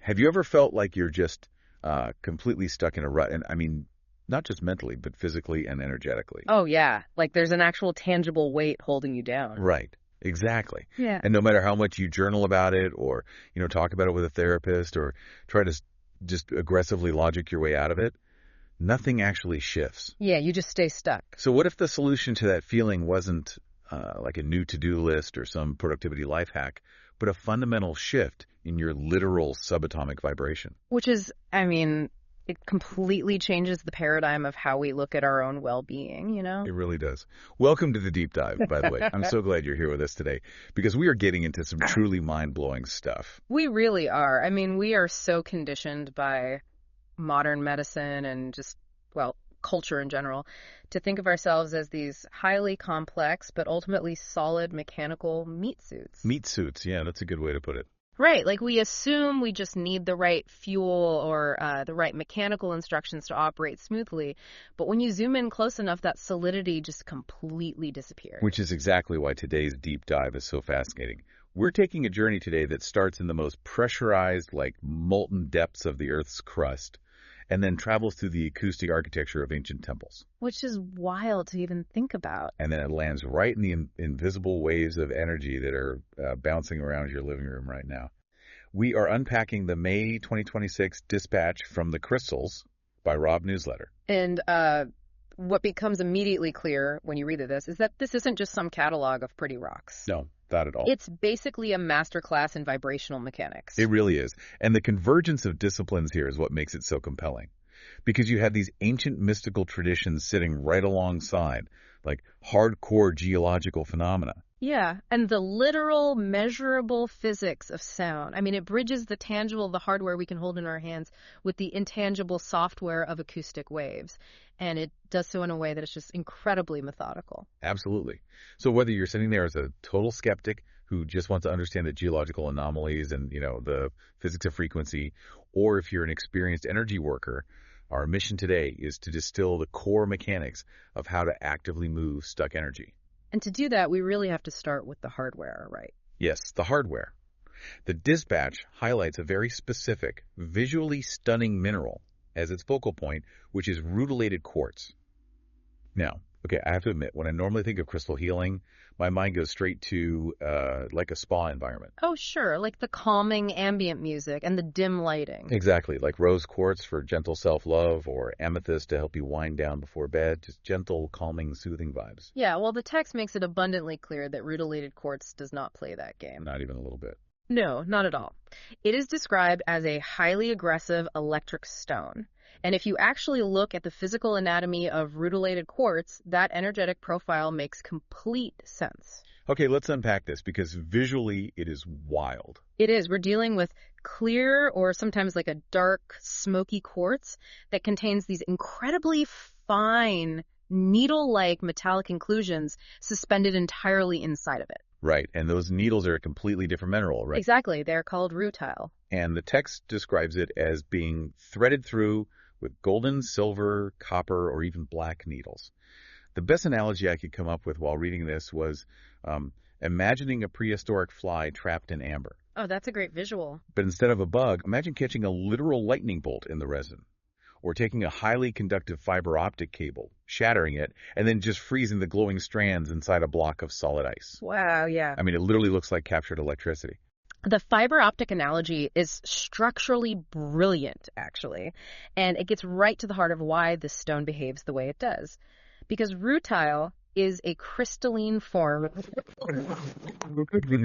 Have you ever felt like you're just completely stuck in a rut? And I mean, not just mentally, but physically and energetically. Oh, yeah. Like there's an actual tangible weight holding you down. Right. Exactly. Yeah. And no matter how much you journal about it or, talk about it with a therapist or try to just aggressively logic your way out of it, nothing actually shifts. Yeah, you just stay stuck. So what if the solution to that feeling wasn't like a new to-do list or some productivity life hack, but a fundamental shift in your literal subatomic vibration? Which is, I mean, it completely changes the paradigm of how we look at our own well-being, It really does. Welcome to the Deep Dive, by the way. I'm so glad you're here with us today because we are getting into some truly mind-blowing stuff. We really are. I mean, we are so conditioned by modern medicine and just, well, culture in general, to think of ourselves as these highly complex but ultimately solid mechanical meat suits. Meat suits, yeah, that's a good way to put it. Right, like we assume we just need the right fuel or the right mechanical instructions to operate smoothly, but when you zoom in close enough, that solidity just completely disappears. Which is exactly why today's deep dive is so fascinating. We're taking a journey today that starts in the most pressurized, like molten depths of the Earth's crust, and then travels through the acoustic architecture of ancient temples. Which is wild to even think about. And then it lands right in the invisible waves of energy that are bouncing around your living room right now. We are unpacking the May 2026 Dispatch from the Crystals by Rob newsletter. And what becomes immediately clear when you read this is that this isn't just some catalog of pretty rocks. No, not at all. It's basically a masterclass in vibrational mechanics. It really is. And the convergence of disciplines here is what makes it so compelling. Because you have these ancient mystical traditions sitting right alongside, like hardcore geological phenomena. Yeah, and the literal, measurable physics of sound. I mean, it bridges the tangible, the hardware we can hold in our hands, with the intangible software of acoustic waves. And it does so in a way that is just incredibly methodical. Absolutely. So whether you're sitting there as a total skeptic who just wants to understand the geological anomalies and, the physics of frequency, or if you're an experienced energy worker, our mission today is to distill the core mechanics of how to actively move stuck energy. And to do that, we really have to start with the hardware, right? Yes, the hardware. The Dispatch highlights a very specific, visually stunning mineral as its focal point, which is rutilated quartz. Now, okay, I have to admit, when I normally think of crystal healing, my mind goes straight to like a spa environment. Oh, sure, like the calming ambient music and the dim lighting. Exactly, like rose quartz for gentle self-love or amethyst to help you wind down before bed, just gentle, calming, soothing vibes. Yeah, well, the text makes it abundantly clear that rutilated quartz does not play that game. Not even a little bit. No, not at all. It is described as a highly aggressive electric stone. And if you actually look at the physical anatomy of rutilated quartz, that energetic profile makes complete sense. Okay, let's unpack this because visually it is wild. It is. We're dealing with clear or sometimes like a dark, smoky quartz that contains these incredibly fine, needle-like metallic inclusions suspended entirely inside of it. Right, and those needles are a completely different mineral, right? Exactly. They're called rutile. And the text describes it as being threaded through with golden, silver, copper, or even black needles. The best analogy I could come up with while reading this was imagining a prehistoric fly trapped in amber. Oh, that's a great visual. But instead of a bug, imagine catching a literal lightning bolt in the resin. Or taking a highly conductive fiber optic cable, shattering it, and then just freezing the glowing strands inside a block of solid ice. Wow, yeah. I mean, it literally looks like captured electricity. The fiber optic analogy is structurally brilliant, actually, and it gets right to the heart of why this stone behaves the way it does. Because rutile is a crystalline form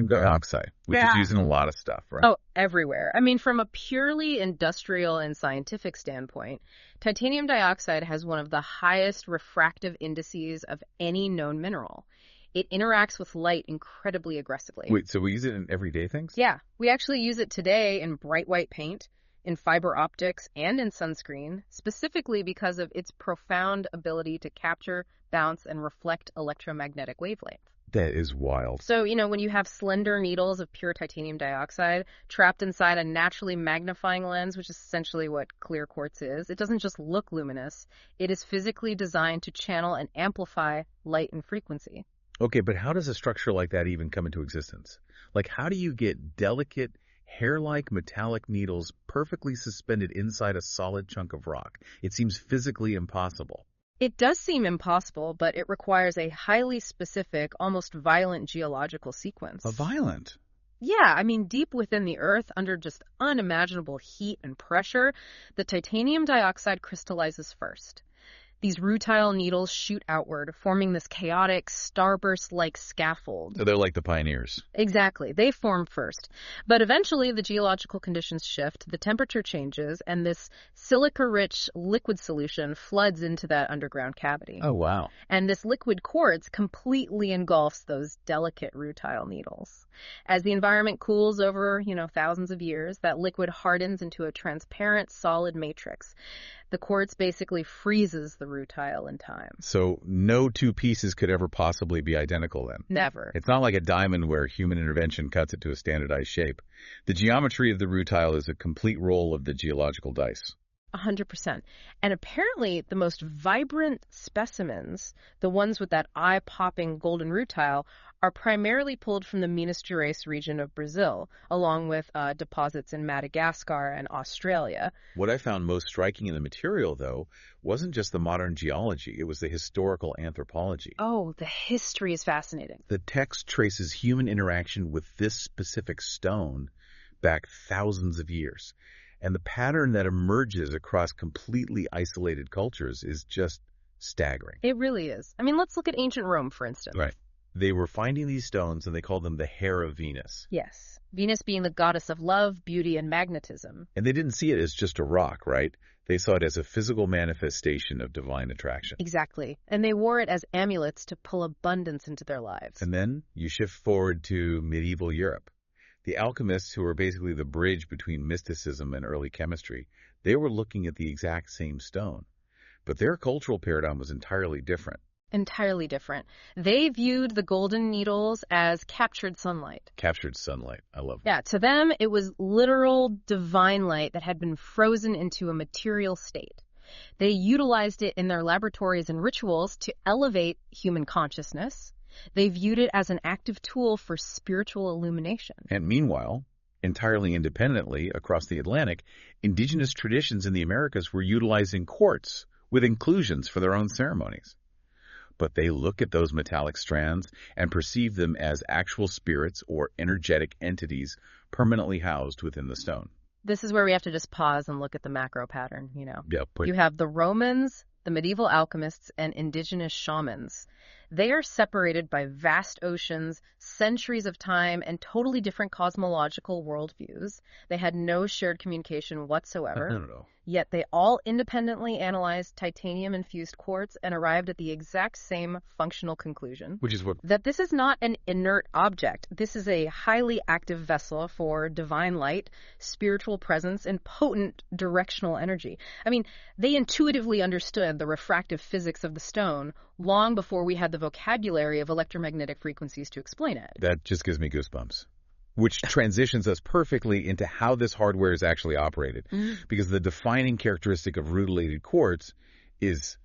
dioxide, which is used in a lot of stuff, right? Oh, everywhere. I mean, from a purely industrial and scientific standpoint, titanium dioxide has one of the highest refractive indices of any known mineral. It interacts with light incredibly aggressively. Wait, so we use it in everyday things? Yeah, we actually use it today in bright white paint, in fiber optics, and in sunscreen, specifically because of its profound ability to capture, bounce, and reflect electromagnetic wavelength. That is wild. So, when you have slender needles of pure titanium dioxide trapped inside a naturally magnifying lens, which is essentially what clear quartz is, it doesn't just look luminous. It is physically designed to channel and amplify light and frequency. Okay, but how does a structure like that even come into existence? Like, how do you get delicate, Hair-like metallic needles perfectly suspended inside a solid chunk of rock. It seems physically impossible. It does seem impossible, but it requires a highly specific, almost violent geological sequence. A violent? Yeah, I mean, deep within the Earth, under just unimaginable heat and pressure, the titanium dioxide crystallizes first. These rutile needles shoot outward, forming this chaotic, starburst-like scaffold. So they're like the pioneers. Exactly. They form first. But eventually, the geological conditions shift, the temperature changes, and this silica-rich liquid solution floods into that underground cavity. Oh, wow. And this liquid quartz completely engulfs those delicate rutile needles. As the environment cools over, thousands of years, that liquid hardens into a transparent, solid matrix. The quartz basically freezes the rutile in time. So no two pieces could ever possibly be identical then? Never. It's not like a diamond where human intervention cuts it to a standardized shape. The geometry of the rutile is a complete roll of the geological dice. 100%. And apparently the most vibrant specimens, the ones with that eye-popping golden rutile, are primarily pulled from the Minas Gerais region of Brazil, along with deposits in Madagascar and Australia. What I found most striking in the material, though, wasn't just the modern geology, it was the historical anthropology. Oh, the history is fascinating. The text traces human interaction with this specific stone back thousands of years. And the pattern that emerges across completely isolated cultures is just staggering. It really is. I mean, let's look at ancient Rome, for instance. Right. They were finding these stones, and they called them the hair of Venus. Yes. Venus being the goddess of love, beauty, and magnetism. And they didn't see it as just a rock, right? They saw it as a physical manifestation of divine attraction. Exactly. And they wore it as amulets to pull abundance into their lives. And then you shift forward to medieval Europe. The alchemists, who were basically the bridge between mysticism and early chemistry, they were looking at the exact same stone. But their cultural paradigm was entirely different. Entirely different. They viewed the golden needles as captured sunlight. Captured sunlight. I love that. Yeah, to them, it was literal divine light that had been frozen into a material state. They utilized it in their laboratories and rituals to elevate human consciousness. They viewed it as an active tool for spiritual illumination. And meanwhile, entirely independently across the Atlantic, indigenous traditions in the Americas were utilizing quartz with inclusions for their own ceremonies. But they look at those metallic strands and perceive them as actual spirits or energetic entities permanently housed within the stone. This is where we have to just pause and look at the macro pattern, Yeah, You have the Romans, the medieval alchemists, and indigenous shamans. They are separated by vast oceans, centuries of time, and totally different cosmological worldviews. They had no shared communication whatsoever. No. Yet they all independently analyzed titanium-infused quartz and arrived at the exact same functional conclusion. Which is what? That this is not an inert object. This is a highly active vessel for divine light, spiritual presence, and potent directional energy. I mean, they intuitively understood the refractive physics of the stone long before we had the vocabulary of electromagnetic frequencies to explain it. That just gives me goosebumps. Which transitions us perfectly into how this hardware is actually operated. Because the defining characteristic of rutilated quartz is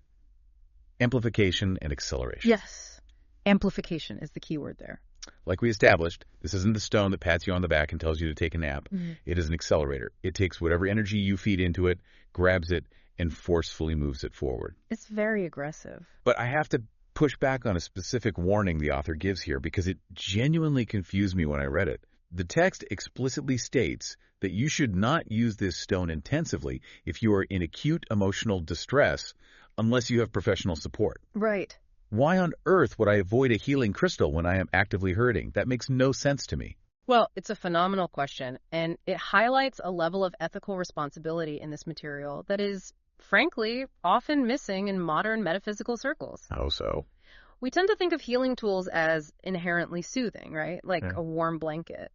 amplification and acceleration. Yes. Amplification is the key word there. Like we established, this isn't the stone that pats you on the back and tells you to take a nap. It is an accelerator. It takes whatever energy you feed into it, grabs it, and forcefully moves it forward. It's very aggressive. But I have to push back on a specific warning the author gives here because it genuinely confused me when I read it. The text explicitly states that you should not use this stone intensively if you are in acute emotional distress unless you have professional support. Right. Why on earth would I avoid a healing crystal when I am actively hurting? That makes no sense to me. Well, it's a phenomenal question, and it highlights a level of ethical responsibility in this material that is, frankly, often missing in modern metaphysical circles. How so? We tend to think of healing tools as inherently soothing, right? Like a warm blanket.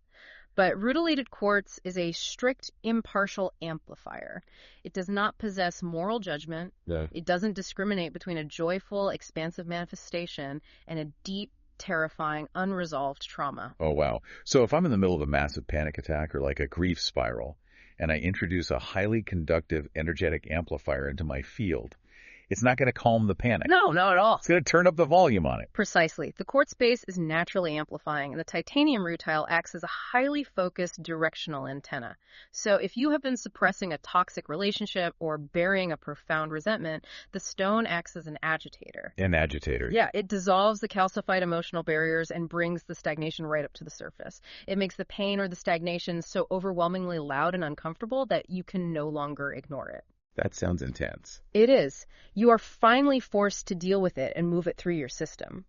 But rutilated quartz is a strict, impartial amplifier. It does not possess moral judgment. It doesn't discriminate between a joyful, expansive manifestation and a deep, terrifying, unresolved trauma. Oh, wow. So if I'm in the middle of a massive panic attack or like a grief spiral, and I introduce a highly conductive, energetic amplifier into my field, It's not going to calm the panic. No, not at all. It's going to turn up the volume on it. Precisely. The quartz base is naturally amplifying, and the titanium rutile acts as a highly focused directional antenna. So if you have been suppressing a toxic relationship or burying a profound resentment, the stone acts as an agitator. An agitator. Yeah, it dissolves the calcified emotional barriers and brings the stagnation right up to the surface. It makes the pain or the stagnation so overwhelmingly loud and uncomfortable that you can no longer ignore it. That sounds intense. It is. You are finally forced to deal with it and move it through your system.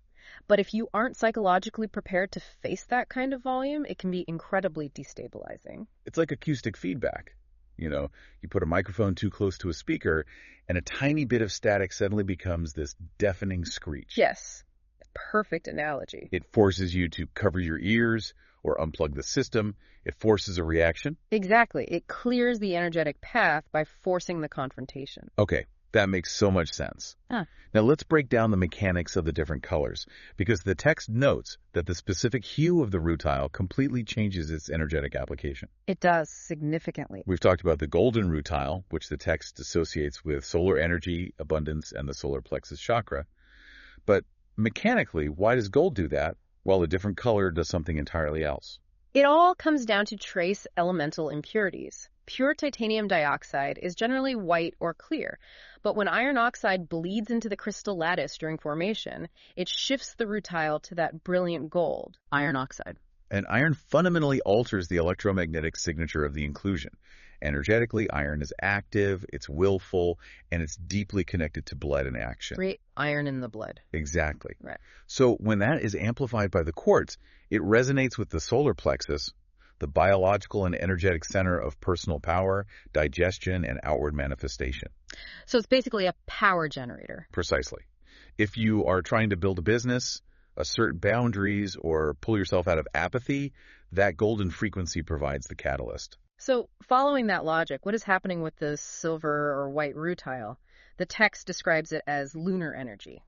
But if you aren't psychologically prepared to face that kind of volume, it can be incredibly destabilizing. It's like acoustic feedback. You put a microphone too close to a speaker, and a tiny bit of static suddenly becomes this deafening screech. Yes. Perfect analogy. It forces you to cover your ears or unplug the system. It forces a reaction. Exactly. It clears the energetic path by forcing the confrontation. Okay, that makes so much sense. Huh. Now let's break down the mechanics of the different colors, because the text notes that the specific hue of the rutile completely changes its energetic application. It does, significantly. We've talked about the golden rutile, which the text associates with solar energy, abundance, and the solar plexus chakra. But mechanically, why does gold do that, while a different color does something entirely else? It all comes down to trace elemental impurities. Pure titanium dioxide is generally white or clear, but when iron oxide bleeds into the crystal lattice during formation, it shifts the rutile to that brilliant gold, iron oxide. And iron fundamentally alters the electromagnetic signature of the inclusion. Energetically, iron is active, it's willful, and it's deeply connected to blood and action. Great iron in the blood. Exactly. Right. So when that is amplified by the quartz, it resonates with the solar plexus, the biological and energetic center of personal power, digestion, and outward manifestation. So it's basically a power generator. Precisely. If you are trying to build a business, assert boundaries, or pull yourself out of apathy, that golden frequency provides the catalyst. So following that logic, what is happening with the silver or white rutile? The text describes it as lunar energy,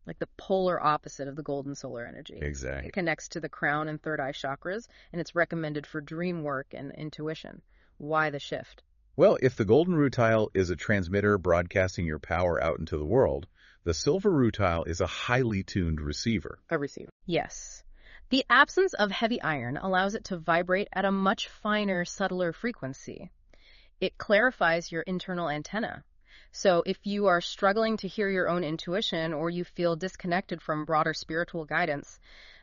like the polar opposite of the golden solar energy. Exactly. It connects to the crown and third eye chakras, and it's recommended for dream work and intuition. Why the shift? Well, if the golden rutile is a transmitter broadcasting your power out into the world, the silver rutile is a highly tuned receiver. A receiver. Yes. The absence of heavy iron allows it to vibrate at a much finer, subtler frequency. It clarifies your internal antenna. So if you are struggling to hear your own intuition or you feel disconnected from broader spiritual guidance,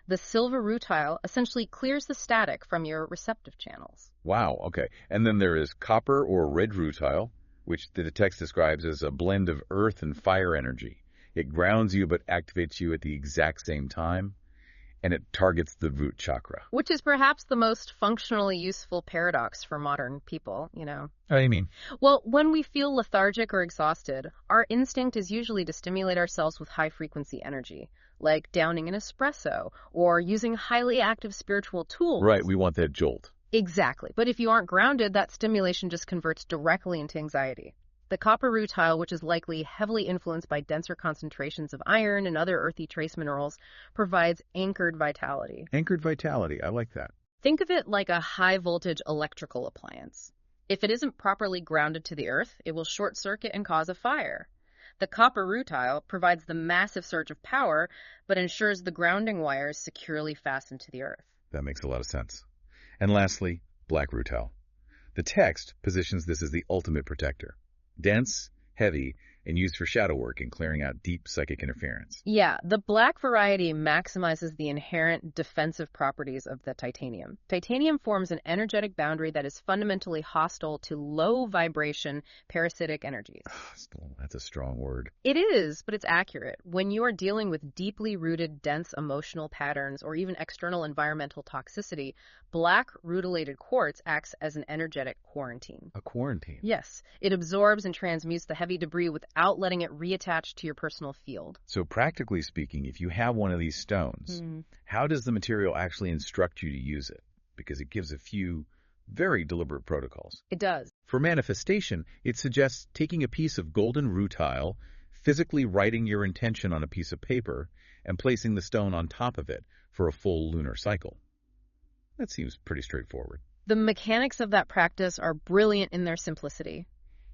the silver rutile essentially clears the static from your receptive channels. Wow, okay. And then there is copper or red rutile, which the text describes as a blend of earth and fire energy. It grounds you but activates you at the exact same time, and it targets the root chakra. Which is perhaps the most functionally useful paradox for modern people, How do you mean? Well, when we feel lethargic or exhausted, our instinct is usually to stimulate ourselves with high-frequency energy, like downing an espresso or using highly active spiritual tools. Right, we want that jolt. Exactly. But if you aren't grounded, that stimulation just converts directly into anxiety. The copper rutile, which is likely heavily influenced by denser concentrations of iron and other earthy trace minerals, provides anchored vitality. Anchored vitality, I like that. Think of it like a high-voltage electrical appliance. If it isn't properly grounded to the earth, it will short-circuit and cause a fire. The copper rutile provides the massive surge of power, but ensures the grounding wires securely fastened to the earth. That makes a lot of sense. And lastly, black rutile. The text positions this as the ultimate protector. Dense, heavy, and used for shadow work and clearing out deep psychic interference. Yeah, the black variety maximizes the inherent defensive properties of the titanium. Titanium forms an energetic boundary that is fundamentally hostile to low-vibration parasitic energies. That's a strong word. It is, but it's accurate. When you are dealing with deeply rooted, dense emotional patterns or even external environmental toxicity, black rutilated quartz acts as an energetic quarantine. A quarantine? Yes, it absorbs and transmutes the heavy debris without letting it reattach to your personal field. So practically speaking, if you have one of these stones, how does the material actually instruct you to use it? Because it gives a few very deliberate protocols. It does. For manifestation, it suggests taking a piece of golden rutile, physically writing your intention on a piece of paper, and placing the stone on top of it for a full lunar cycle. That seems pretty straightforward. The mechanics of that practice are brilliant in their simplicity.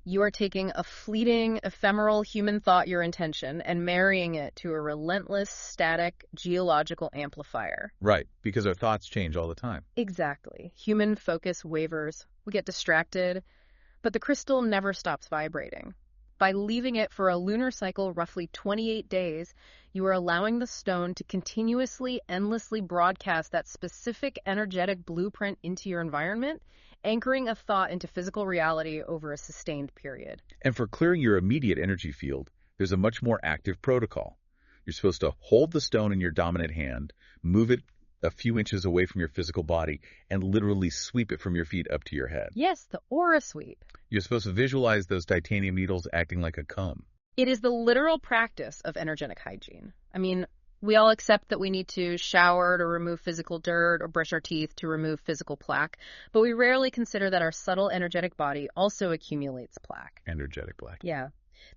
You are taking a fleeting, ephemeral human thought, your intention, and marrying it to a relentless, static, geological amplifier. Right, because our thoughts change all the time. Exactly. Human focus wavers. We get distracted, but the crystal never stops vibrating. By leaving it for a lunar cycle roughly 28 days, you are allowing the stone to continuously, endlessly broadcast that specific energetic blueprint into your environment, anchoring a thought into physical reality over a sustained period. And for clearing your immediate energy field, there's a much more active protocol. You're supposed to hold the stone in your dominant hand, move it a few inches away from your physical body, and literally sweep it from your feet up to your head. Yes, the aura sweep. You're supposed to visualize those titanium needles acting like a comb. It is the literal practice of energetic hygiene. I mean, we all accept that we need to shower to remove physical dirt or brush our teeth to remove physical plaque, but we rarely consider that our subtle energetic body also accumulates plaque. Energetic plaque. Yeah.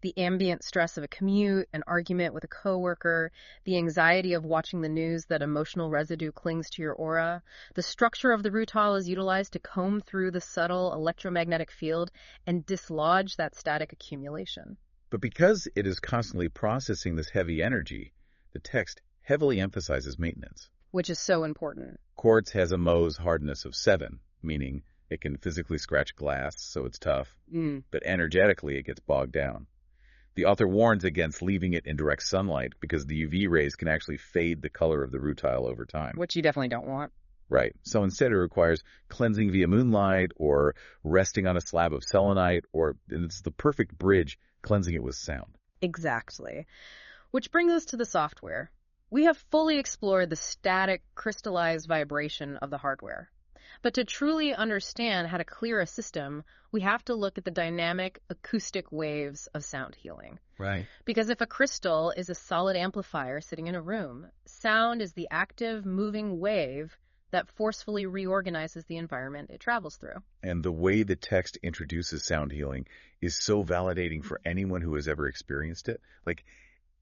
The ambient stress of a commute, an argument with a coworker, the anxiety of watching the news, that emotional residue clings to your aura. The structure of the rutile is utilized to comb through the subtle electromagnetic field and dislodge that static accumulation. But because it is constantly processing this heavy energy, the text heavily emphasizes maintenance. Which is so important. Quartz has a Mohs hardness of 7, meaning it can physically scratch glass, so it's tough, but energetically it gets bogged down. The author warns against leaving it in direct sunlight because the UV rays can actually fade the color of the rutile over time. Which you definitely don't want. Right. So instead it requires cleansing via moonlight or resting on a slab of selenite, or and it's the perfect bridge, cleansing it with sound. Exactly. Which brings us to the software. We have fully explored the static, crystallized vibration of the hardware. But to truly understand how to clear a system, we have to look at the dynamic acoustic waves of sound healing. Right. Because if a crystal is a solid amplifier sitting in a room, sound is the active, moving wave that forcefully reorganizes the environment it travels through. And the way the text introduces sound healing is so validating for anyone who has ever experienced it. Like,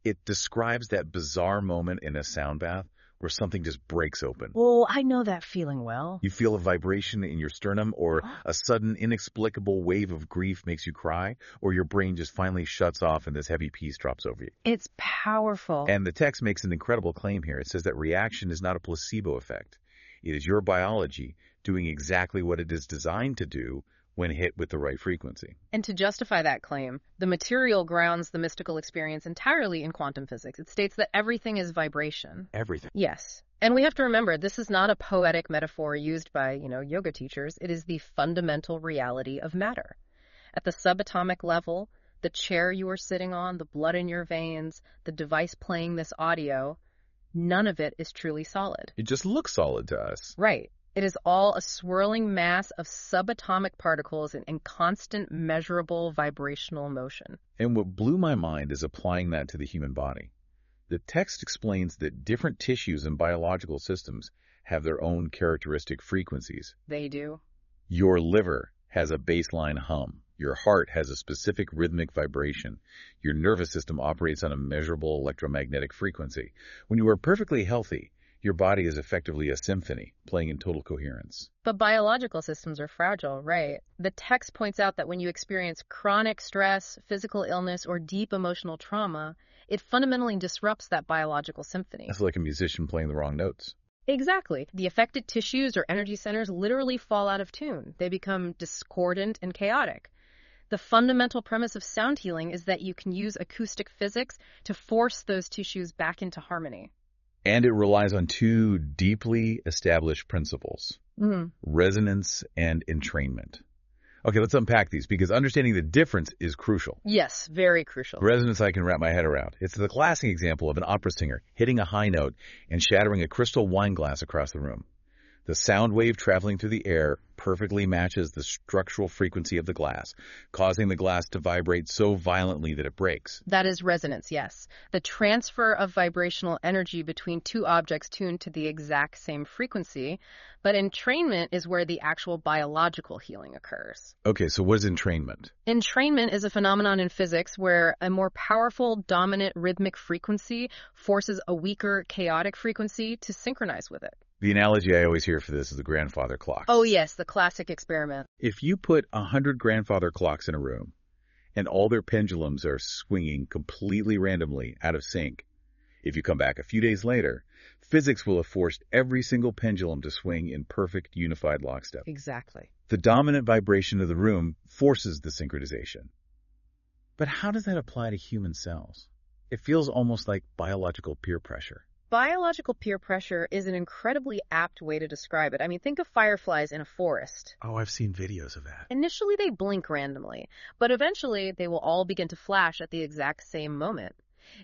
it describes that bizarre moment in a sound bath where something just breaks open. Oh, I know that feeling well. You feel a vibration in your sternum, or a sudden inexplicable wave of grief makes you cry, or your brain just finally shuts off and this heavy piece drops over you. It's powerful. And the text makes an incredible claim here. It says that reaction is not a placebo effect. It is your biology doing exactly what it is designed to do when hit with the right frequency. And to justify that claim, the material grounds the mystical experience entirely in quantum physics. It states that everything is vibration. Everything. Yes. And we have to remember, this is not a poetic metaphor used by, yoga teachers. It is the fundamental reality of matter. At the subatomic level, the chair you are sitting on, the blood in your veins, the device playing this audio, none of it is truly solid. It just looks solid to us. Right. It is all a swirling mass of subatomic particles in constant, measurable vibrational motion. And what blew my mind is applying that to the human body. The text explains that different tissues and biological systems have their own characteristic frequencies. They do. Your liver has a baseline hum. Your heart has a specific rhythmic vibration. Your nervous system operates on a measurable electromagnetic frequency. When you are perfectly healthy, your body is effectively a symphony, playing in total coherence. But biological systems are fragile, right? The text points out that when you experience chronic stress, physical illness, or deep emotional trauma, it fundamentally disrupts that biological symphony. It's like a musician playing the wrong notes. Exactly. The affected tissues or energy centers literally fall out of tune. They become discordant and chaotic. The fundamental premise of sound healing is that you can use acoustic physics to force those tissues back into harmony. And it relies on two deeply established principles, resonance and entrainment. Okay, let's unpack these because understanding the difference is crucial. Yes, very crucial. Resonance I can wrap my head around. It's the classic example of an opera singer hitting a high note and shattering a crystal wine glass across the room. The sound wave traveling through the air perfectly matches the structural frequency of the glass, causing the glass to vibrate so violently that it breaks. That is resonance, yes. The transfer of vibrational energy between two objects tuned to the exact same frequency, but entrainment is where the actual biological healing occurs. Okay, so what is entrainment? Entrainment is a phenomenon in physics where a more powerful, dominant rhythmic frequency forces a weaker, chaotic frequency to synchronize with it. The analogy I always hear for this is the grandfather clock. Oh yes, the classic experiment. If you put 100 grandfather clocks in a room and all their pendulums are swinging completely randomly out of sync. If you come back a few days later, physics will have forced every single pendulum to swing in perfect unified lockstep. Exactly. The dominant vibration of the room forces the synchronization. But how does that apply to human cells? It feels almost like biological peer pressure. Biological peer pressure is an incredibly apt way to describe it. I mean, think of fireflies in a forest. Oh, I've seen videos of that. Initially, they blink randomly, but eventually they will all begin to flash at the exact same moment.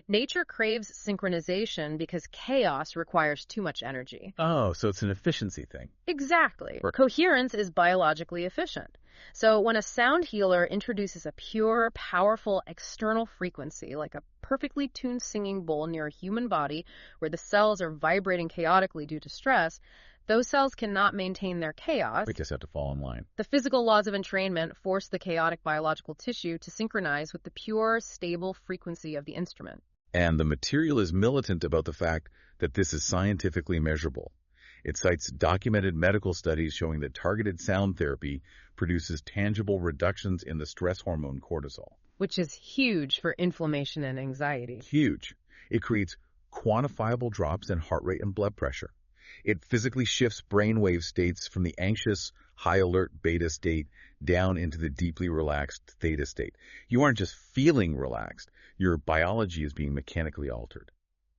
Nature craves synchronization because chaos requires too much energy. Oh, so it's an efficiency thing. Exactly. Coherence is biologically efficient. So when a sound healer introduces a pure, powerful external frequency, like a perfectly tuned singing bowl near a human body where the cells are vibrating chaotically due to stress, those cells cannot maintain their chaos. We just have to fall in line. The physical laws of entrainment force the chaotic biological tissue to synchronize with the pure, stable frequency of the instrument. And the material is militant about the fact that this is scientifically measurable. It cites documented medical studies showing that targeted sound therapy produces tangible reductions in the stress hormone cortisol. Which is huge for inflammation and anxiety. Huge. It creates quantifiable drops in heart rate and blood pressure. It physically shifts brainwave states from the anxious, high-alert beta state down into the deeply relaxed theta state. You aren't just feeling relaxed. Your biology is being mechanically altered.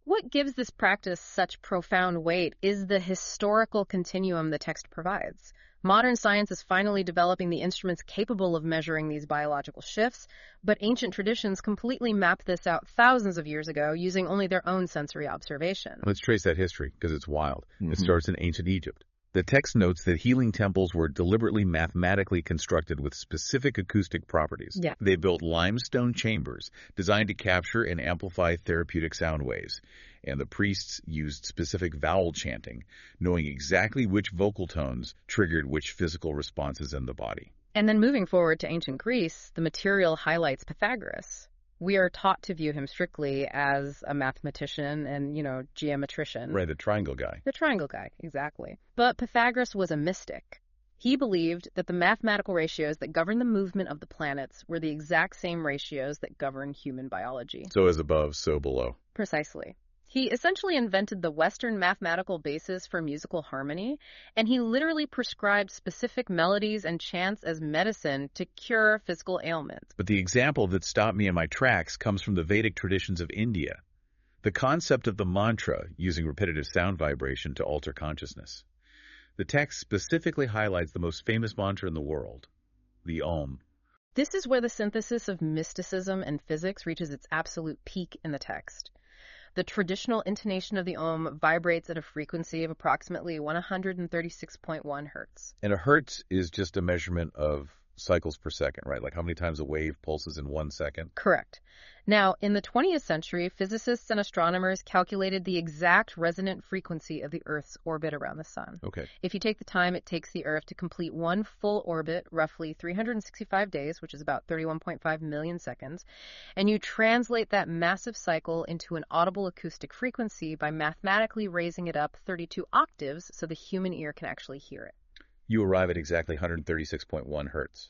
What gives this practice such profound weight is the historical continuum the text provides. Modern science is finally developing the instruments capable of measuring these biological shifts, but ancient traditions completely mapped this out thousands of years ago using only their own sensory observation. Let's trace that history, because it's wild. It starts in ancient Egypt. The text notes that healing temples were deliberately mathematically constructed with specific acoustic properties. Yeah. They built limestone chambers designed to capture and amplify therapeutic sound waves. And the priests used specific vowel chanting, knowing exactly which vocal tones triggered which physical responses in the body. And then moving forward to ancient Greece, the material highlights Pythagoras. We are taught to view him strictly as a mathematician and, geometrician. Right, the triangle guy. The triangle guy, exactly. But Pythagoras was a mystic. He believed that the mathematical ratios that govern the movement of the planets were the exact same ratios that govern human biology. So as above, so below. Precisely. He essentially invented the Western mathematical basis for musical harmony, and he literally prescribed specific melodies and chants as medicine to cure physical ailments. But the example that stopped me in my tracks comes from the Vedic traditions of India. The concept of the mantra, using repetitive sound vibration to alter consciousness. The text specifically highlights the most famous mantra in the world, the Om. This is where the synthesis of mysticism and physics reaches its absolute peak in the text. The traditional intonation of the Om vibrates at a frequency of approximately 136.1 hertz. And a hertz is just a measurement of cycles per second, right? Like how many times a wave pulses in 1 second? Correct. Now, in the 20th century, physicists and astronomers calculated the exact resonant frequency of the Earth's orbit around the sun. Okay. If you take the time it takes the Earth to complete one full orbit, roughly 365 days, which is about 31.5 million seconds, and you translate that massive cycle into an audible acoustic frequency by mathematically raising it up 32 octaves so the human ear can actually hear it. You arrive at exactly 136.1 hertz.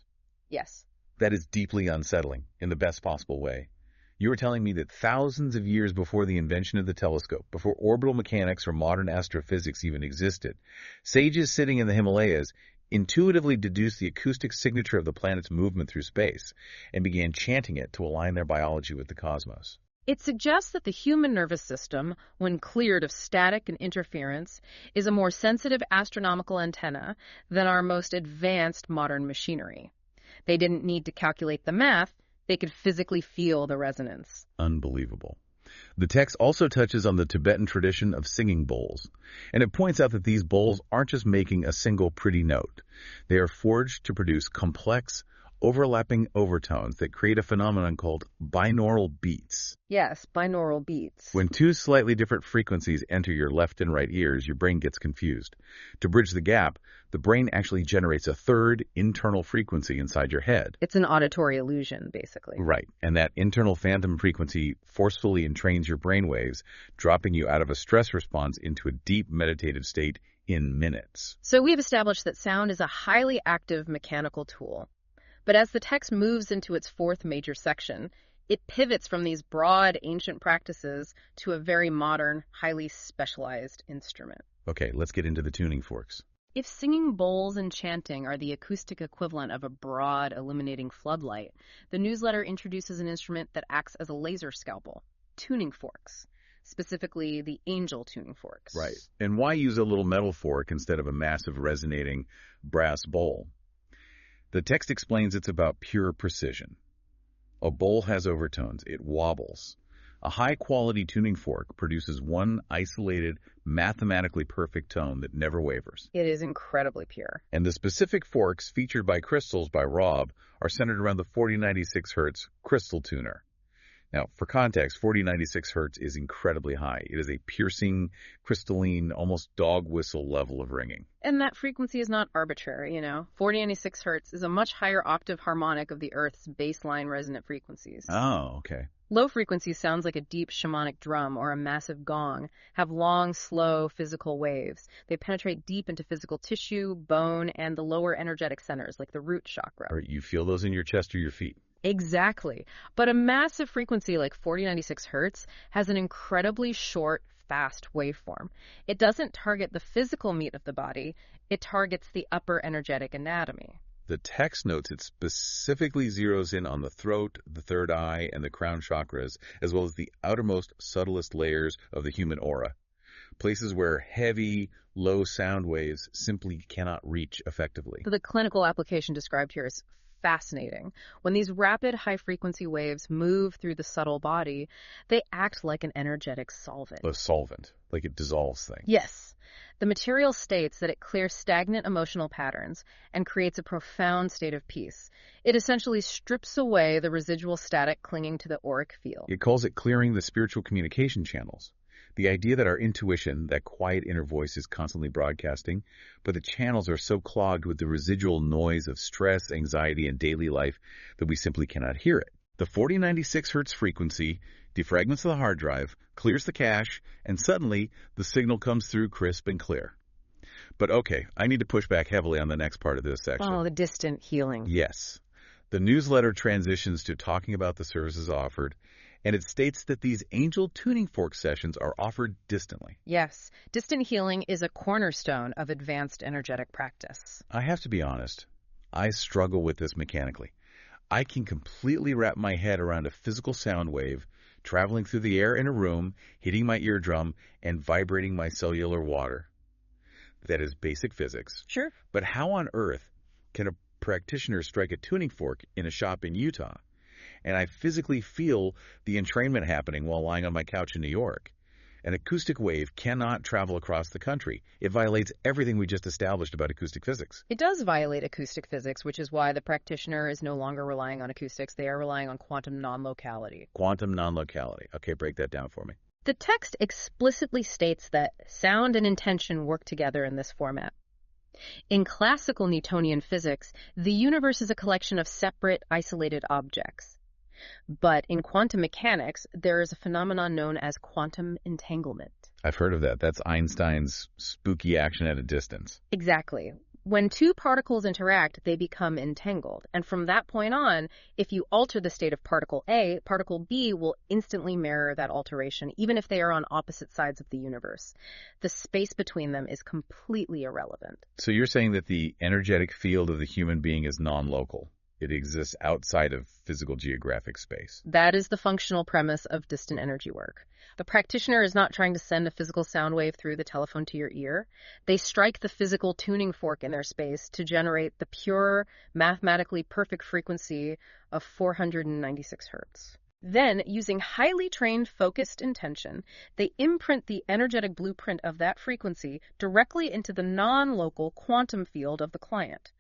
Yes. That is deeply unsettling in the best possible way. You are telling me that thousands of years before the invention of the telescope, before orbital mechanics or modern astrophysics even existed, sages sitting in the Himalayas intuitively deduced the acoustic signature of the planet's movement through space and began chanting it to align their biology with the cosmos. It suggests that the human nervous system, when cleared of static and interference, is a more sensitive astronomical antenna than our most advanced modern machinery. They didn't need to calculate the math. They could physically feel the resonance. Unbelievable. The text also touches on the Tibetan tradition of singing bowls, and it points out that these bowls aren't just making a single pretty note. They are forged to produce complex, overlapping overtones that create a phenomenon called binaural beats. Yes, binaural beats. When two slightly different frequencies enter your left and right ears, your brain gets confused. To bridge the gap, the brain actually generates a third internal frequency inside your head. It's an auditory illusion, basically. Right, and that internal phantom frequency forcefully entrains your brain waves, dropping you out of a stress response into a deep meditative state in minutes. So we've established that sound is a highly active mechanical tool. But as the text moves into its fourth major section, it pivots from these broad ancient practices to a very modern, highly specialized instrument. Okay, let's get into the tuning forks. If singing bowls and chanting are the acoustic equivalent of a broad, illuminating floodlight, the newsletter introduces an instrument that acts as a laser scalpel, tuning forks, specifically the angel tuning forks. Right. And why use a little metal fork instead of a massive resonating brass bowl? The text explains it's about pure precision. A bowl has overtones. It wobbles. A high-quality tuning fork produces one isolated, mathematically perfect tone that never wavers. It is incredibly pure. And the specific forks featured by Crystals by Rob are centered around the 4096 Hz crystal tuner. Now, for context, 4096 Hz is incredibly high. It is a piercing, crystalline, almost dog whistle level of ringing. And that frequency is not arbitrary, 4096 Hz is a much higher octave harmonic of the Earth's baseline resonant frequencies. Oh, okay. Low frequencies sounds like a deep shamanic drum or a massive gong, have long, slow physical waves. They penetrate deep into physical tissue, bone, and the lower energetic centers, like the root chakra. Or you feel those in your chest or your feet. Exactly. But a massive frequency like 4096 Hz has an incredibly short, fast waveform. It doesn't target the physical meat of the body, it targets the upper energetic anatomy. The text notes it specifically zeroes in on the throat, the third eye, and the crown chakras, as well as the outermost, subtlest layers of the human aura, places where heavy, low sound waves simply cannot reach effectively. The clinical application described here is fascinating. When these rapid, high-frequency waves move through the subtle body, they act like an energetic solvent. A solvent, like it dissolves things. Yes. The material states that it clears stagnant emotional patterns and creates a profound state of peace. It essentially strips away the residual static clinging to the auric field. It calls it clearing the spiritual communication channels. The idea that our intuition, that quiet inner voice, is constantly broadcasting, but the channels are so clogged with the residual noise of stress, anxiety, and daily life that we simply cannot hear it. The 4096 Hz frequency defragments the hard drive, clears the cache, and suddenly the signal comes through crisp and clear. But okay, I need to push back heavily on the next part of this section. Oh, the distant healing. Yes. The newsletter transitions to talking about the services offered, and it states that these angel tuning fork sessions are offered distantly. Yes, distant healing is a cornerstone of advanced energetic practice. I have to be honest, I struggle with this mechanically. I can completely wrap my head around a physical sound wave traveling through the air in a room, hitting my eardrum, and vibrating my cellular water. That is basic physics. Sure. But how on earth can a practitioner strike a tuning fork in a shop in Utah, and I physically feel the entrainment happening while lying on my couch in New York? An acoustic wave cannot travel across the country. It violates everything we just established about acoustic physics. It does violate acoustic physics, which is why the practitioner is no longer relying on acoustics. They are relying on quantum non-locality. Quantum non-locality. Okay, break that down for me. The text explicitly states that sound and intention work together in this format. In classical Newtonian physics, the universe is a collection of separate, isolated objects. But in quantum mechanics, there is a phenomenon known as quantum entanglement. I've heard of that. That's Einstein's spooky action at a distance. Exactly. When two particles interact, they become entangled. And from that point on, if you alter the state of particle A, particle B will instantly mirror that alteration, even if they are on opposite sides of the universe. The space between them is completely irrelevant. So you're saying that the energetic field of the human being is non-local. It exists outside of physical geographic space. That is the functional premise of distant energy work. The practitioner is not trying to send a physical sound wave through the telephone to your ear. They strike the physical tuning fork in their space to generate the pure, mathematically perfect frequency of 496 Hz. Then, using highly trained focused intention, they imprint the energetic blueprint of that frequency directly into the non-local quantum field of the client.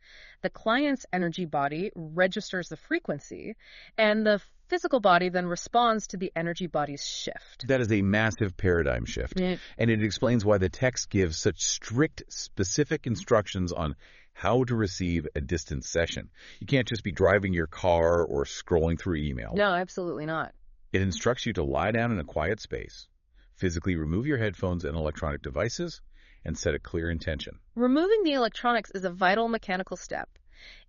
The client's energy body registers the frequency, and the physical body then responds to the energy body's shift. That is a massive paradigm shift, and it explains why the text gives such strict, specific instructions on how to receive a distance session. You can't just be driving your car or scrolling through email. No, absolutely not. It instructs you to lie down in a quiet space, physically remove your headphones and electronic devices, and set a clear intention. Removing the electronics is a vital mechanical step.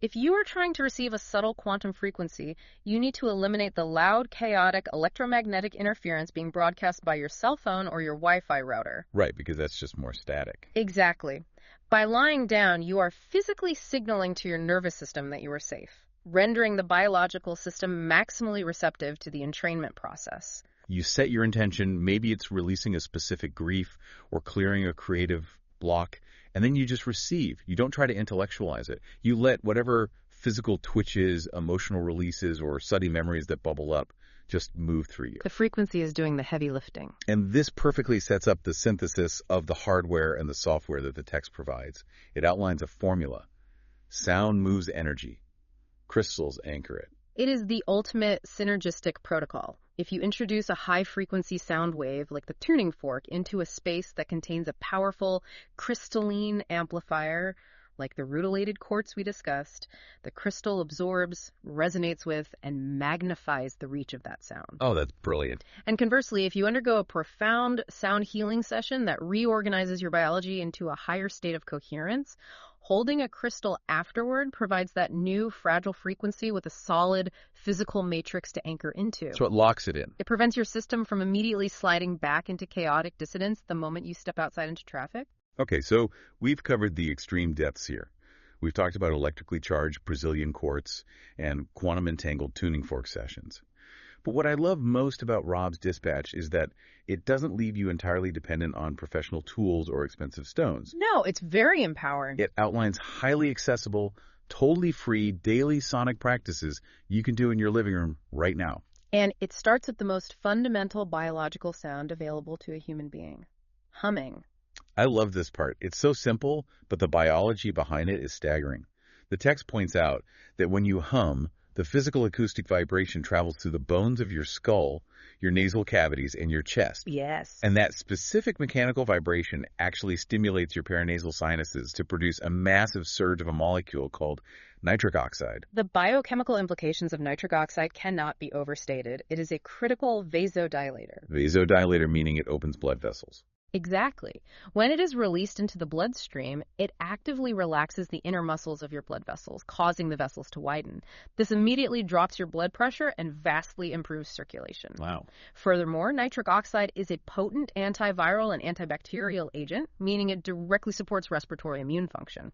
If you are trying to receive a subtle quantum frequency, you need to eliminate the loud, chaotic electromagnetic interference being broadcast by your cell phone or your Wi-Fi router. Right, because that's just more static. Exactly. By lying down, you are physically signaling to your nervous system that you are safe, rendering the biological system maximally receptive to the entrainment process. You set your intention, maybe it's releasing a specific grief or clearing a creative block, and then you just receive. You don't try to intellectualize it. You let whatever physical twitches, emotional releases, or sudden memories that bubble up just move through you. The frequency is doing the heavy lifting. And this perfectly sets up the synthesis of the hardware and the software that the text provides. It outlines a formula. Sound moves energy. Crystals anchor it. It is the ultimate synergistic protocol. If you introduce a high-frequency sound wave, like the tuning fork, into a space that contains a powerful crystalline amplifier, like the rutilated quartz we discussed, the crystal absorbs, resonates with, and magnifies the reach of that sound. Oh, that's brilliant. And conversely, if you undergo a profound sound healing session that reorganizes your biology into a higher state of coherence, holding a crystal afterward provides that new fragile frequency with a solid physical matrix to anchor into. So it locks it in. It prevents your system from immediately sliding back into chaotic dissonance the moment you step outside into traffic. Okay, so we've covered the extreme depths here. We've talked about electrically charged Brazilian quartz and quantum entangled tuning fork sessions. But what I love most about Rob's dispatch is that it doesn't leave you entirely dependent on professional tools or expensive stones. No, it's very empowering. It outlines highly accessible, totally free daily sonic practices you can do in your living room right now. And it starts with the most fundamental biological sound available to a human being: humming. I love this part. It's so simple, but the biology behind it is staggering. The text points out that when you hum, the physical acoustic vibration travels through the bones of your skull, your nasal cavities, and your chest. Yes. And that specific mechanical vibration actually stimulates your paranasal sinuses to produce a massive surge of a molecule called nitric oxide. The biochemical implications of nitric oxide cannot be overstated. It is a critical vasodilator. Vasodilator meaning it opens blood vessels. Exactly. When it is released into the bloodstream, it actively relaxes the inner muscles of your blood vessels, causing the vessels to widen. This immediately drops your blood pressure and vastly improves circulation. Wow. Furthermore, nitric oxide is a potent antiviral and antibacterial agent, meaning it directly supports respiratory immune function.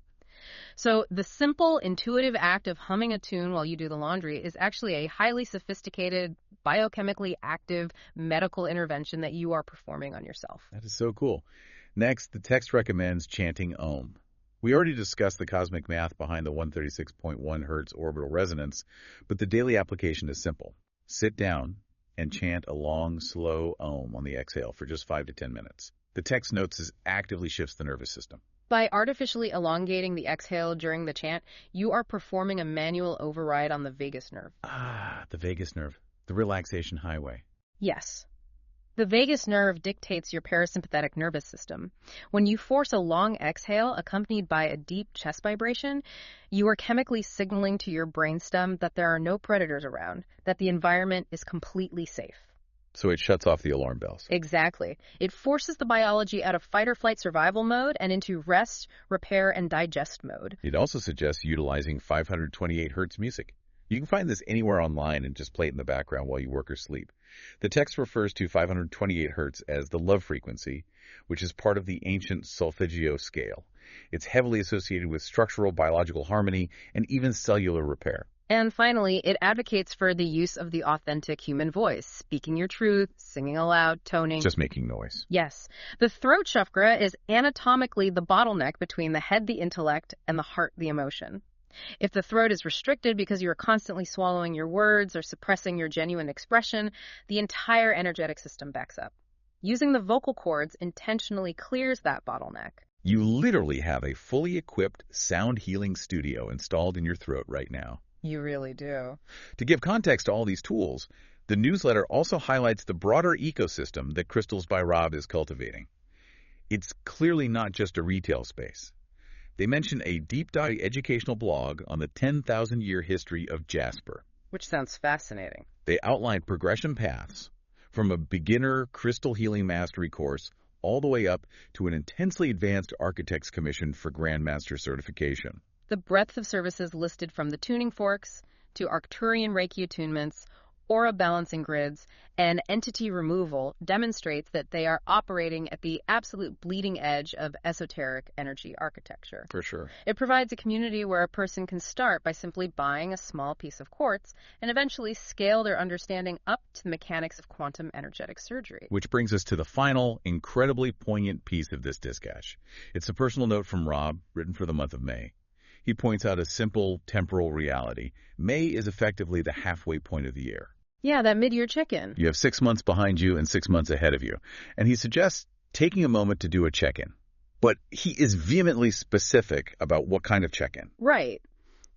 So the simple, intuitive act of humming a tune while you do the laundry is actually a highly sophisticated, biochemically active medical intervention that you are performing on yourself. That is so cool. Next, the text recommends chanting Om. We already discussed the cosmic math behind the 136.1 hertz orbital resonance, but the daily application is simple. Sit down and chant a long, slow Om on the exhale for just 5 to 10 minutes. The text notes this actively shifts the nervous system. By artificially elongating the exhale during the chant, you are performing a manual override on the vagus nerve. Ah, the vagus nerve, the relaxation highway. Yes. The vagus nerve dictates your parasympathetic nervous system. When you force a long exhale accompanied by a deep chest vibration, you are chemically signaling to your brainstem that there are no predators around, that the environment is completely safe. So it shuts off the alarm bells. Exactly. It forces the biology out of fight-or-flight survival mode and into rest, repair, and digest mode. It also suggests utilizing 528 hertz music. You can find this anywhere online and just play it in the background while you work or sleep. The text refers to 528 hertz as the love frequency, which is part of the ancient solfeggio scale. It's heavily associated with structural biological harmony and even cellular repair. And finally, it advocates for the use of the authentic human voice, speaking your truth, singing aloud, toning. Just making noise. Yes. The throat chakra is anatomically the bottleneck between the head, the intellect, and the heart, the emotion. If the throat is restricted because you are constantly swallowing your words or suppressing your genuine expression, the entire energetic system backs up. Using the vocal cords intentionally clears that bottleneck. You literally have a fully equipped sound healing studio installed in your throat right now. You really do. To give context to all these tools, the newsletter also highlights the broader ecosystem that Crystals by Rob is cultivating. It's clearly not just a retail space. They mention a deep dive educational blog on the 10,000-year history of Jasper. Which sounds fascinating. They outline progression paths from a beginner crystal healing mastery course all the way up to an intensely advanced architect's commission for Grandmaster certification. The breadth of services listed from the tuning forks to Arcturian Reiki attunements, aura balancing grids, and entity removal demonstrates that they are operating at the absolute bleeding edge of esoteric energy architecture. For sure. It provides a community where a person can start by simply buying a small piece of quartz and eventually scale their understanding up to the mechanics of quantum energetic surgery. Which brings us to the final, incredibly poignant piece of this Discash. It's a personal note from Rob, written for the month of May. He points out a simple temporal reality. May is effectively the halfway point of the year. Yeah, that mid-year check-in. You have 6 months behind you and 6 months ahead of you. And he suggests taking a moment to do a check-in. But he is vehemently specific about what kind of check-in. Right.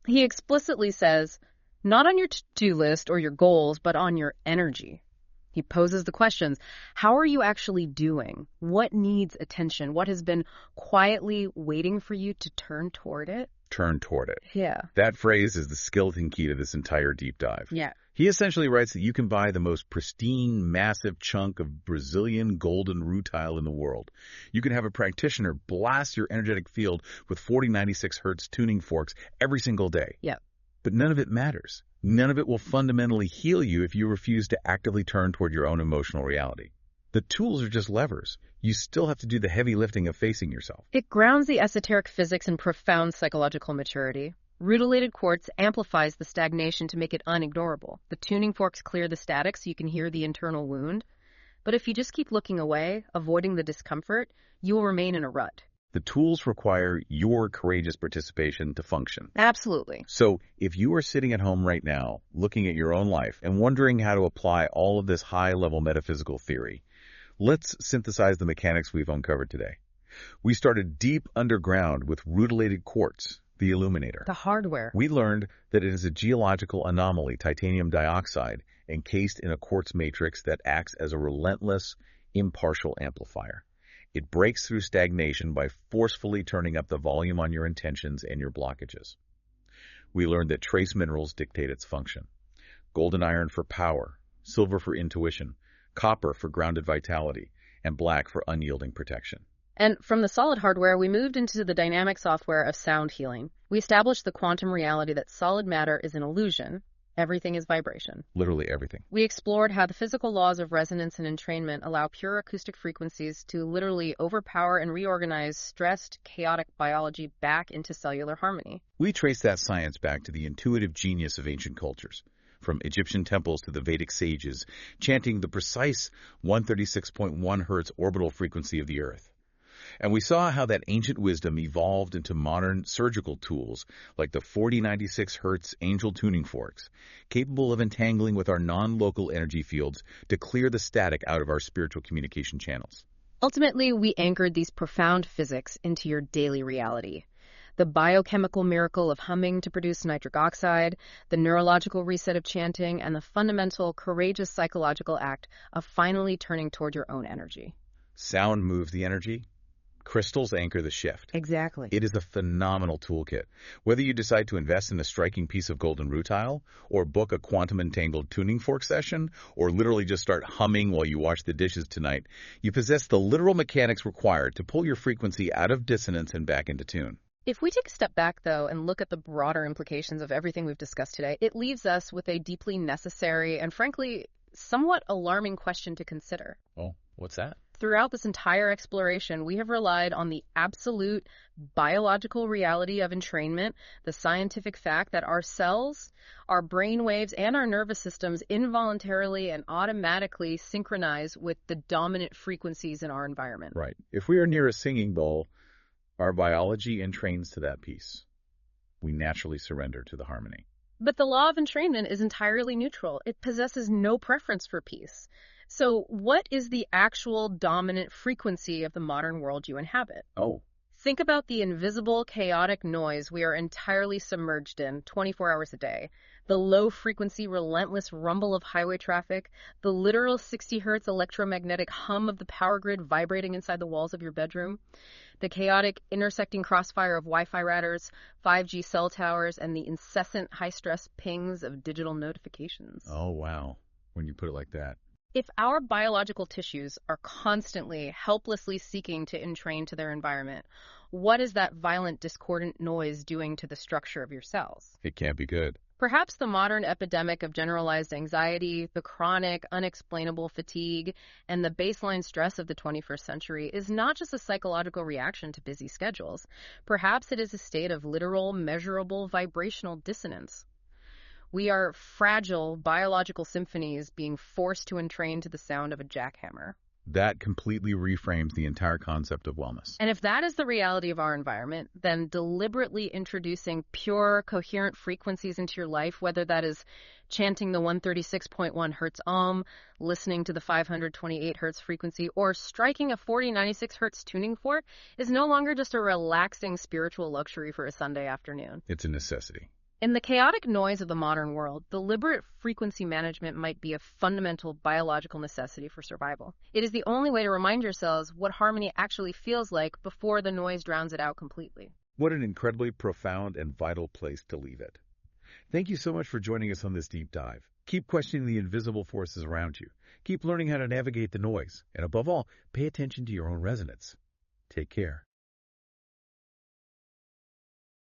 He explicitly says, not on your to-do list or your goals, but on your energy. He poses the questions, how are you actually doing? What needs attention? What has been quietly waiting for you to turn toward it? Turn toward it. Yeah. That phrase is the skeleton key to this entire deep dive. Yeah. He essentially writes that you can buy the most pristine, massive chunk of Brazilian golden rutile in the world. You can have a practitioner blast your energetic field with 4096 hertz tuning forks every single day. Yeah. But none of it matters. None of it will fundamentally heal you if you refuse to actively turn toward your own emotional reality. The tools are just levers. You still have to do the heavy lifting of facing yourself. It grounds the esoteric physics in profound psychological maturity. Rutilated quartz amplifies the stagnation to make it unignorable. The tuning forks clear the static so you can hear the internal wound. But if you just keep looking away, avoiding the discomfort, you will remain in a rut. The tools require your courageous participation to function. Absolutely. So if you are sitting at home right now, looking at your own life and wondering how to apply all of this high-level metaphysical theory, let's synthesize the mechanics we've uncovered today. We started deep underground with rutilated quartz, the illuminator. The hardware. We learned that it is a geological anomaly, titanium dioxide, encased in a quartz matrix that acts as a relentless, impartial amplifier. It breaks through stagnation by forcefully turning up the volume on your intentions and your blockages. We learned that trace minerals dictate its function. Golden iron for power, silver for intuition, copper for grounded vitality, and black for unyielding protection. And from the solid hardware, we moved into the dynamic software of sound healing. We established the quantum reality that solid matter is an illusion. Everything is vibration. Literally everything. We explored how the physical laws of resonance and entrainment allow pure acoustic frequencies to literally overpower and reorganize stressed, chaotic biology back into cellular harmony. We traced that science back to the intuitive genius of ancient cultures, from Egyptian temples to the Vedic sages, chanting the precise 136.1 hertz orbital frequency of the Earth. And we saw how that ancient wisdom evolved into modern surgical tools like the 4096 hertz angel tuning forks, capable of entangling with our non-local energy fields to clear the static out of our spiritual communication channels. Ultimately, we anchored these profound physics into your daily reality. The biochemical miracle of humming to produce nitric oxide, the neurological reset of chanting, and the fundamental, courageous psychological act of finally turning toward your own energy. Sound moves the energy. Crystals anchor the shift. Exactly. It is a phenomenal toolkit. Whether you decide to invest in a striking piece of golden rutile, or book a quantum-entangled tuning fork session, or literally just start humming while you wash the dishes tonight, you possess the literal mechanics required to pull your frequency out of dissonance and back into tune. If we take a step back, though, and look at the broader implications of everything we've discussed today, it leaves us with a deeply necessary and, frankly, somewhat alarming question to consider. Oh, what's that? Throughout this entire exploration, we have relied on the absolute biological reality of entrainment, the scientific fact that our cells, our brain waves, and our nervous systems involuntarily and automatically synchronize with the dominant frequencies in our environment. Right. If we are near a singing bowl, our biology entrains to that piece. We naturally surrender to the harmony. But the law of entrainment is entirely neutral. It possesses no preference for peace. So what is the actual dominant frequency of the modern world you inhabit? Oh. Think about the invisible, chaotic noise we are entirely submerged in 24 hours a day. The low-frequency, relentless rumble of highway traffic, the literal 60 hertz electromagnetic hum of the power grid vibrating inside the walls of your bedroom, the chaotic intersecting crossfire of Wi-Fi routers, 5G cell towers, and the incessant high-stress pings of digital notifications. Oh, wow. When you put it like that. If our biological tissues are constantly, helplessly seeking to entrain to their environment, what is that violent, discordant noise doing to the structure of your cells? It can't be good. Perhaps the modern epidemic of generalized anxiety, the chronic, unexplainable fatigue, and the baseline stress of the 21st century is not just a psychological reaction to busy schedules. Perhaps it is a state of literal, measurable, vibrational dissonance. We are fragile biological symphonies being forced to entrain to the sound of a jackhammer. That completely reframes the entire concept of wellness. And if that is the reality of our environment, then deliberately introducing pure, coherent frequencies into your life, whether that is chanting the 136.1 hertz listening to the 528 hertz frequency, or striking a 4096 hertz tuning fork, is no longer just a relaxing spiritual luxury for a Sunday afternoon. It's a necessity. In the chaotic noise of the modern world, deliberate frequency management might be a fundamental biological necessity for survival. It is the only way to remind yourselves what harmony actually feels like before the noise drowns it out completely. What an incredibly profound and vital place to leave it. Thank you so much for joining us on this deep dive. Keep questioning the invisible forces around you. Keep learning how to navigate the noise. And above all, pay attention to your own resonance. Take care.